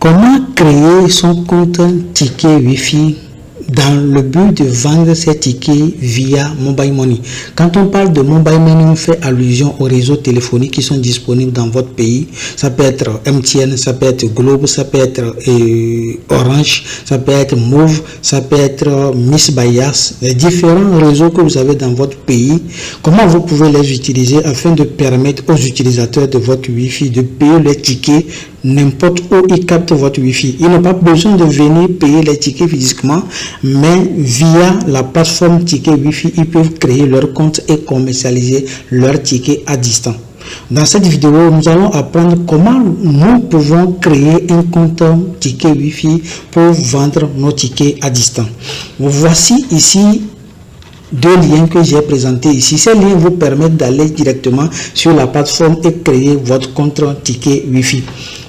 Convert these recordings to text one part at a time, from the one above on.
Comment créer son compte ticket Wi-Fi dans le but de vendre ses tickets via Mobile Money? Quand on parle de Mobile Money, on fait allusion aux réseaux téléphoniques qui sont disponibles dans votre pays. Ça peut être MTN, ça peut être Globe, ça peut être Orange, ça peut être Move, ça peut être Miss Bias. Les différents réseaux que vous avez dans votre pays, comment vous pouvez les utiliser afin de permettre aux utilisateurs de votre Wi-Fi de payer les tickets n'importe où ils captent votre Wi-Fi. Ils n'ont pas besoin de venir payer les tickets physiquement, mais via la plateforme ticket Wi-Fi, ils peuvent créer leur compte et commercialiser leurs tickets à distance. Dans cette vidéo, nous allons apprendre comment nous pouvons créer un compte ticket Wi-Fi pour vendre nos tickets à distance. Voici ici deux liens que j'ai présentés ici. Ces liens vous permettent d'aller directement sur la plateforme et créer votre compte ticket Wi-Fi.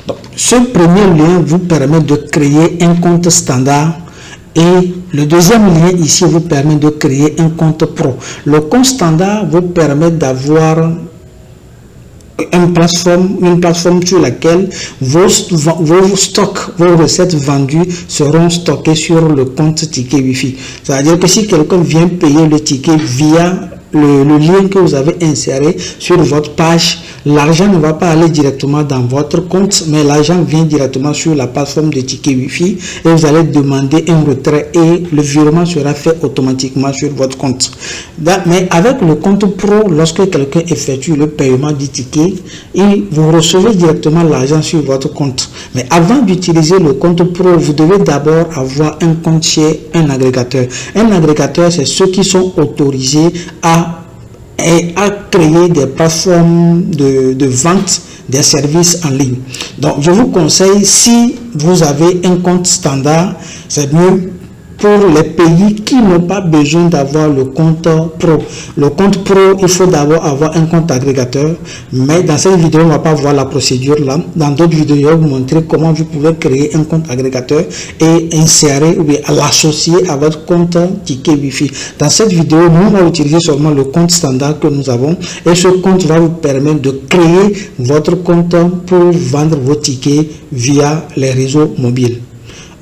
Donc, ce premier lien vous permet de créer un compte standard et le deuxième lien ici vous permet de créer un compte pro. Le compte standard vous permet d'avoir une plateforme sur laquelle vos stocks, vos recettes vendues seront stockées sur le compte ticket Wi-Fi. C'est-à-dire que si quelqu'un vient payer le ticket via le lien que vous avez inséré sur votre page, l'argent ne va pas aller directement dans votre compte, mais l'argent vient directement sur la plateforme de ticket Wi-Fi et vous allez demander un retrait et le virement sera fait automatiquement sur votre compte. Mais avec le compte pro, lorsque quelqu'un effectue le paiement du ticket, vous recevez directement l'argent sur votre compte. Mais avant d'utiliser le compte pro, vous devez d'abord avoir un compte chez un agrégateur. Un agrégateur, c'est ceux qui sont autorisés à créer des plateformes de vente des services en ligne. Donc, je vous conseille, si vous avez un compte standard, c'est mieux pour les pays qui n'ont pas besoin d'avoir le compte pro. Le compte pro, il faut d'abord avoir un compte agrégateur, mais dans cette vidéo, on ne va pas voir la procédure là. Dans d'autres vidéos, je vais vous montrer comment vous pouvez créer un compte agrégateur et insérer ou bien l'associer à votre compte ticket Wi-Fi. Dans cette vidéo, nous allons utiliser seulement le compte standard que nous avons et ce compte va vous permettre de créer votre compte pour vendre vos tickets via les réseaux mobiles.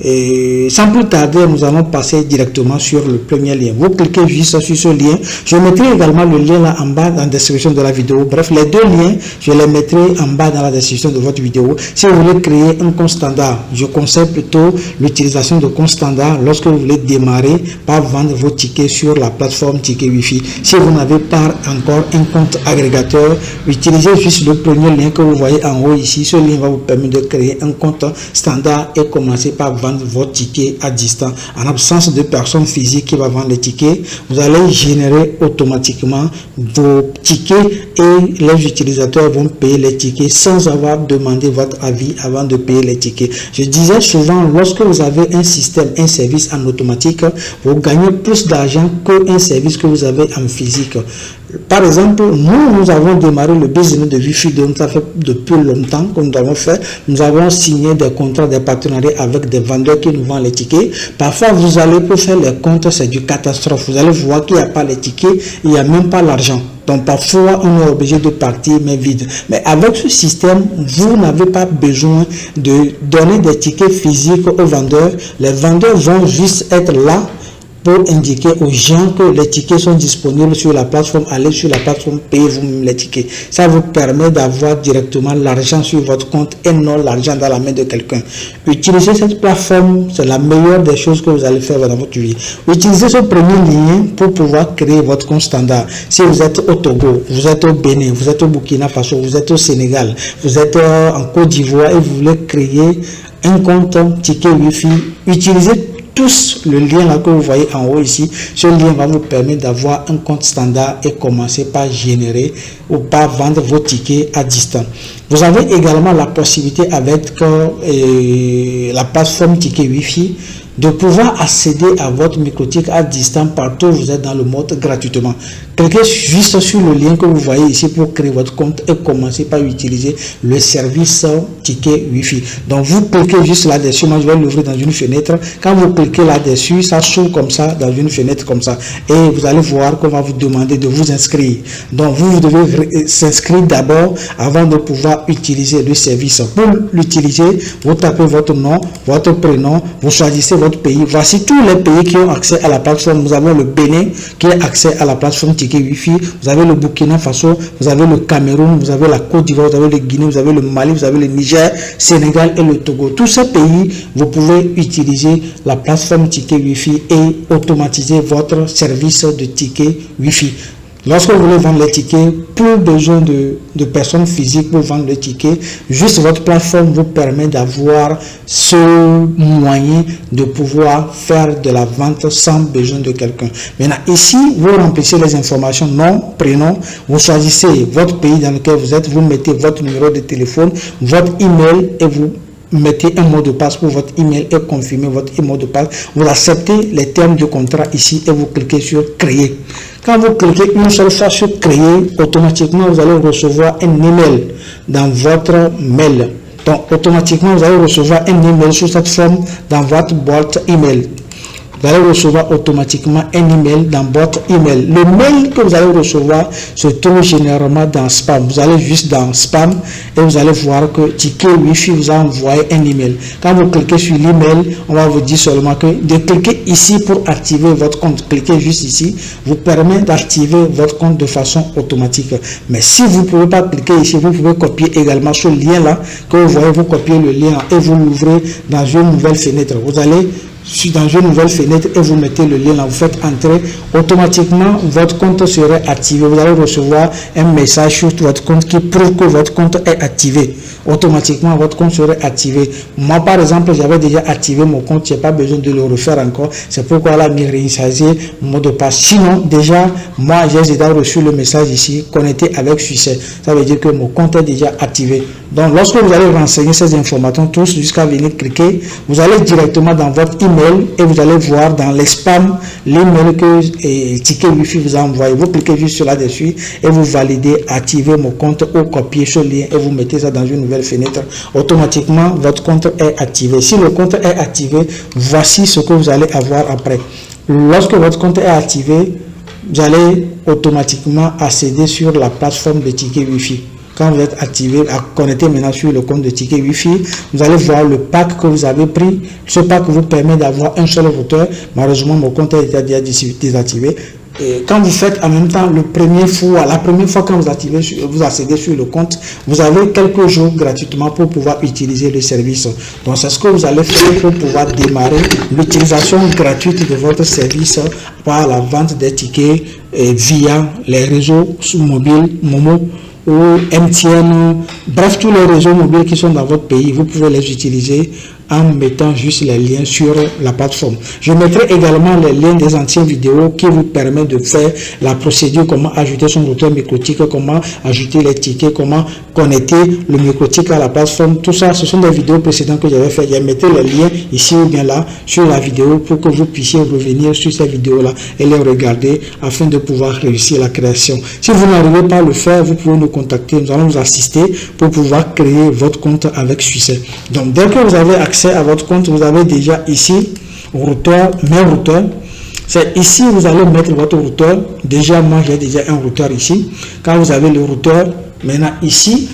Et sans plus tarder, nous allons passer directement sur le premier lien. Vous cliquez juste sur ce lien. Je mettrai également le lien là en bas dans la description de la vidéo. Bref, les deux liens, je les mettrai en bas dans la description de votre vidéo. Si vous voulez créer un compte standard, je conseille plutôt l'utilisation de compte standard lorsque vous voulez démarrer par vendre vos tickets sur la plateforme ticket Wi-Fi. Si vous n'avez pas encore un compte agrégateur, utilisez juste le premier lien que vous voyez en haut ici. Ce lien va vous permettre de créer un compte standard et commencer par vendre votre ticket à distance. En absence de personnes physiques qui va vendre les tickets, vous allez générer automatiquement vos tickets et les utilisateurs vont payer les tickets sans avoir demandé votre avis avant de payer les tickets. Je disais souvent, lorsque vous avez un système, un service en automatique, vous gagnez plus d'argent qu'un service que vous avez en physique. Par exemple, nous avons démarré le business de Wi-Fi, donc ça fait depuis longtemps que nous avons fait. Nous avons signé des contrats, des partenariats avec des vendeurs qui nous vendent les tickets. Parfois, vous allez pour faire les comptes, c'est du catastrophe. Vous allez voir qu'il n'y a pas les tickets, il n'y a même pas l'argent. Donc parfois, on est obligé de partir mais vide. Mais avec ce système, vous n'avez pas besoin de donner des tickets physiques aux vendeurs. Les vendeurs vont juste être là pour indiquer aux gens que les tickets sont disponibles sur la plateforme. Allez sur la plateforme, payez vous-même les tickets. Ça vous permet d'avoir directement l'argent sur votre compte et non l'argent dans la main de quelqu'un. Utilisez cette plateforme, c'est la meilleure des choses que vous allez faire dans votre vie. Utilisez ce premier lien pour pouvoir créer votre compte standard. Si vous êtes au Togo, vous êtes au Bénin, vous êtes au Burkina Faso, vous êtes au Sénégal, vous êtes en Côte d'Ivoire et vous voulez créer un compte ticket Wi-Fi, utilisez tous le lien là que vous voyez en haut ici. Ce lien va vous permettre d'avoir un compte standard et commencer par générer ou par vendre vos tickets à distance. Vous avez également la possibilité avec la plateforme ticket Wi-Fi de pouvoir accéder à votre microtique à distance partout où vous êtes dans le monde gratuitement. Cliquez juste sur le lien que vous voyez ici pour créer votre compte et commencer par utiliser le service ticket Wi-Fi. Donc vous cliquez juste là-dessus, moi je vais l'ouvrir dans une fenêtre. Quand vous cliquez là-dessus, ça s'ouvre comme ça dans une fenêtre comme ça et vous allez voir qu'on va vous demander de vous inscrire. Donc vous devez s'inscrire d'abord avant de pouvoir pouvoir utiliser le service. Pour l'utiliser, vous tapez votre nom, votre prénom, vous choisissez votre pays. Voici tous les pays qui ont accès à la plateforme. Vous avez le Bénin qui a accès à la plateforme Ticket Wi-Fi. Vous avez le Burkina Faso, vous avez le Cameroun, vous avez la Côte d'Ivoire, vous avez le Guinée, vous avez le Mali, vous avez le Niger, Sénégal et le Togo. Tous ces pays, vous pouvez utiliser la plateforme Ticket Wi-Fi et automatiser votre service de ticket Wi-Fi. Lorsque vous voulez vendre les tickets, plus besoin de personnes physiques pour vendre les tickets. Juste votre plateforme vous permet d'avoir ce moyen de pouvoir faire de la vente sans besoin de quelqu'un. Maintenant, ici, vous remplissez les informations, nom, prénom, vous choisissez votre pays dans lequel vous êtes, vous mettez votre numéro de téléphone, votre email et vous mettez un mot de passe pour votre email et confirmez votre mot de passe. Vous acceptez les termes de contrat ici et vous cliquez sur créer. Quand vous cliquez une seule fois sur créer, automatiquement vous allez recevoir un email dans votre mail. Donc automatiquement vous allez recevoir un email sur cette forme dans votre boîte email. Vous allez recevoir automatiquement un email dans votre email. Le mail que vous allez recevoir se trouve généralement dans spam. Vous allez juste dans spam et vous allez voir que Ticket Wi-Fi vous a envoyé un email. Quand vous cliquez sur l'email, on va vous dire seulement que de cliquer ici pour activer votre compte. Cliquez juste ici, vous permet d'activer votre compte de façon automatique. Mais si vous ne pouvez pas cliquer ici, vous pouvez copier également ce lien là que vous voyez, vous copiez le lien et vous l'ouvrez dans une nouvelle fenêtre. Vous allez dans une nouvelle fenêtre et vous mettez le lien là, vous faites entrer, automatiquement votre compte serait activé. Vous allez recevoir un message sur votre compte qui prouve que votre compte est activé. Automatiquement votre compte serait activé. Moi par exemple, j'avais déjà activé mon compte, je n'ai pas besoin de le refaire encore. C'est pourquoi là, je réinitialiser mon mot de passe. Sinon, déjà, moi j'ai déjà reçu le message ici, connecté avec succès. Ça veut dire que mon compte est déjà activé. Donc lorsque vous allez renseigner ces informations tous jusqu'à venir cliquer, vous allez directement dans votre email et vous allez voir dans les spams l'email que Ticket Wi-Fi vous a envoyé. Vous cliquez juste là-dessus et vous validez, activez mon compte ou copiez ce lien et vous mettez ça dans une nouvelle fenêtre. Automatiquement, votre compte est activé. Si le compte est activé, voici ce que vous allez avoir après. Lorsque votre compte est activé, vous allez automatiquement accéder sur la plateforme de Ticket Wi-Fi. Quand vous êtes activé, connecté maintenant sur le compte de Ticket Wi-Fi, vous allez voir le pack que vous avez pris. Ce pack vous permet d'avoir un seul routeur. Malheureusement, mon compte est déjà désactivé. Et quand vous faites en même temps la première fois quand vous accédez sur le compte, vous avez quelques jours gratuitement pour pouvoir utiliser le service. Donc c'est ce que vous allez faire pour pouvoir démarrer l'utilisation gratuite de votre service par la vente des tickets via les réseaux mobiles, Momo ou MTN, bref tous les réseaux mobiles qui sont dans votre pays, vous pouvez les utiliser en mettant juste les liens sur la plateforme. Je mettrai également les liens des anciennes vidéos qui vous permettent de faire la procédure, comment ajouter son routeur microtique, comment ajouter les tickets, comment connecter le microtique à la plateforme. Tout ça, ce sont des vidéos précédentes que j'avais fait. Je mettrai les liens ici ou bien là sur la vidéo pour que vous puissiez revenir sur ces vidéos-là et les regarder afin de pouvoir réussir la création. Si vous n'arrivez pas à le faire, vous pouvez nous contacter. Nous allons vous assister pour pouvoir créer votre compte avec succès. Donc, dès que vous avez accès à votre compte, vous avez déjà ici routeur, mes routeurs. C'est ici vous allez mettre votre routeur. Déjà moi j'ai déjà un routeur ici. Quand vous avez le routeur, maintenant ici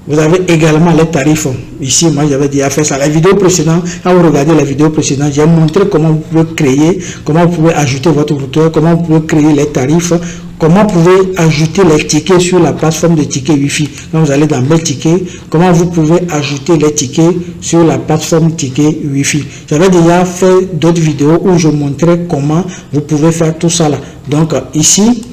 vous avez également les tarifs. Ici moi j'avais déjà fait ça. La vidéo précédente, quand vous regardez la vidéo précédente, j'ai montré comment vous pouvez créer, comment vous pouvez ajouter votre routeur, comment vous pouvez créer les tarifs, comment vous pouvez ajouter les tickets sur la plateforme de Ticket Wi-Fi. Quand vous allez dans mes tickets, comment vous pouvez ajouter les tickets sur la plateforme Ticket Wi-Fi. J'avais déjà fait d'autres vidéos où je montrais comment vous pouvez faire tout ça là. Donc ici,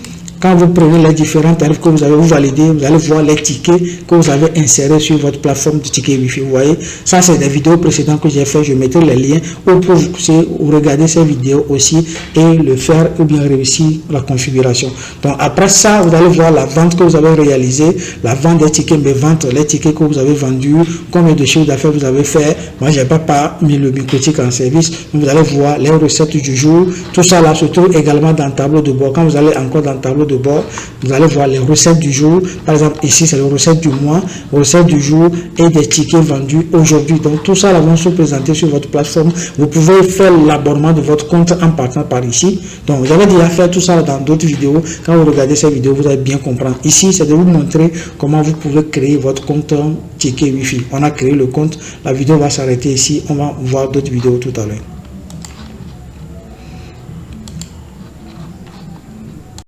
quand vous prenez les différents tarifs que vous avez validés, vous allez voir les tickets que vous avez insérés sur votre plateforme de Ticket Wi-Fi. Vous voyez, ça c'est des vidéos précédentes que j'ai fait. Je mettrai les liens pour vous regarder ces vidéos aussi et le faire ou bien réussir la configuration. Donc après ça, vous allez voir la vente que vous avez réalisée, la vente des tickets, mes ventes, les tickets que vous avez vendus, combien de chiffres d'affaires vous avez fait. Moi, j'ai pas mis le microtique en service. Donc, vous allez voir les recettes du jour. Tout ça là se trouve également dans le tableau de bord. Quand vous allez encore dans le tableau de bord. Vous allez voir les recettes du jour. Par exemple, ici, c'est les recettes du mois, recettes du jour et des tickets vendus aujourd'hui. Donc, tout ça, là, vont se présenter sur votre plateforme. Vous pouvez faire l'abonnement de votre compte en partant par ici. Donc, vous avez déjà fait tout ça dans d'autres vidéos. Quand vous regardez cette vidéo, vous allez bien comprendre. Ici, c'est de vous montrer comment vous pouvez créer votre compte ticket Wi-Fi. On a créé le compte. La vidéo va s'arrêter ici. On va voir d'autres vidéos tout à l'heure.